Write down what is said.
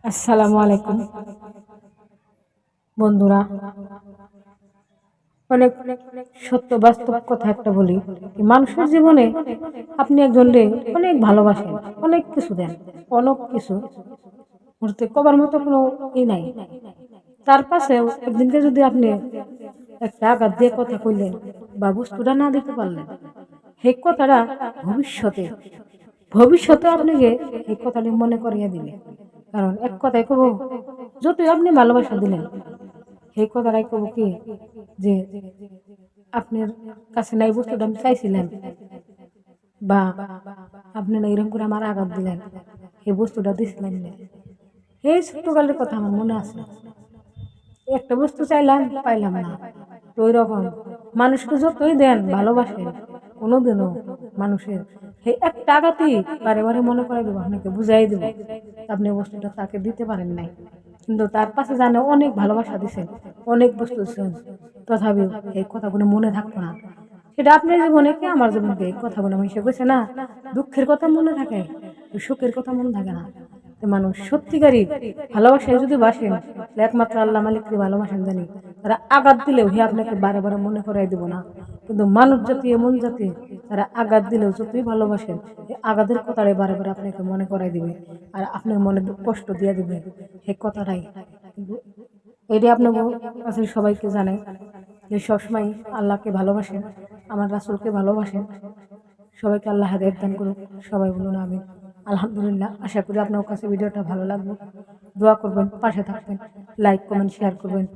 আসসালামু আলাইকুম বন্ধুরা। অনেক সত্য বাস্তব কথা একটা বলি, মানুষের জীবনে আপনি একজনকে অনেক ভালোবাসেন, অনেক কিছু দেন, অনেক কিছু করতে কবার মতো কোনো নাই। তার পাশে একদিনকে যদি আপনি একটা আঘাত দিয়ে কথা কইলেন বা বস্তুটা না দিতে পারলেন, সেই কথাটা ভবিষ্যতে ভবিষ্যতে আপনাকে এই কথাটি মনে করিয়ে দিবে। কারণ এক কথায় কব, যতই আপনি ভালোবাসা দিলেন, সেই কথাটাই কব কি যে আপনার কাছে নাই বস্তুটা আমি চাইছিলাম, বা আপনি না এরকম করে আমার আঘাত দিলেন, এই বস্তুটা দিছিলেন না। এই ছোট্টকালের কথা আমার মনে আছে। একটা বস্তু চাইলাম, পাইলাম না। তো ওই রকম মানুষকে যতই দেন ভালোবাসেন, কোনোদিনও মানুষের এই একটা আঘাতই বারে বারে মনে করে দেবো, আপনাকে বুঝাই দেবো আপনি বস্তুটা তাকে দিতে পারেন নাই, কিন্তু তার পাশে জানে অনেক ভালোবাসা দিচ্ছেন, অনেক বস্তু দিচ্ছেন, তথাপিও এই কথাগুলো মনে থাকতো না। সেটা আপনার জীবনে কি আমার জীবনকে এই কথাগুলো মিশে গেছে না। দুঃখের কথা মনে থাকে, সুখের কথা মনে থাকে না। মানুষ সত্যিকারই ভালোবাসায় যদি বাসেন, একমাত্র আল্লাহ মালিককে ভালোবাসেন জানি, তারা আঘাত দিলেও হে আপনাকে বারে বারে মনে করাই দেব না। কিন্তু মানুষ জাতি এমন জাতি, তারা আঘাত দিলেও যতই ভালোবাসেন, এই আঘাতের কথাটাই বারে বারে আপনাকে মনে করাই দিবে, আর আপনার মনে কষ্ট দিয়ে দিবে সেই কথাটাই। কিন্তু এটি আপনার কাছে সবাইকে জানে যে সবসময় আল্লাহকে ভালোবাসেন, আমার রাসূলকে ভালোবাসেন। সবাইকে আল্লাহ হেদায়েত দান করুক। সবাই বলুন আমিন। আলহামদুলিল্লাহ। আশা করি আপনার কাছে ভিডিওটা ভালো লাগবে। দোয়া করবেন, পাশে থাকবেন, লাইক কমেন্ট শেয়ার করবেন।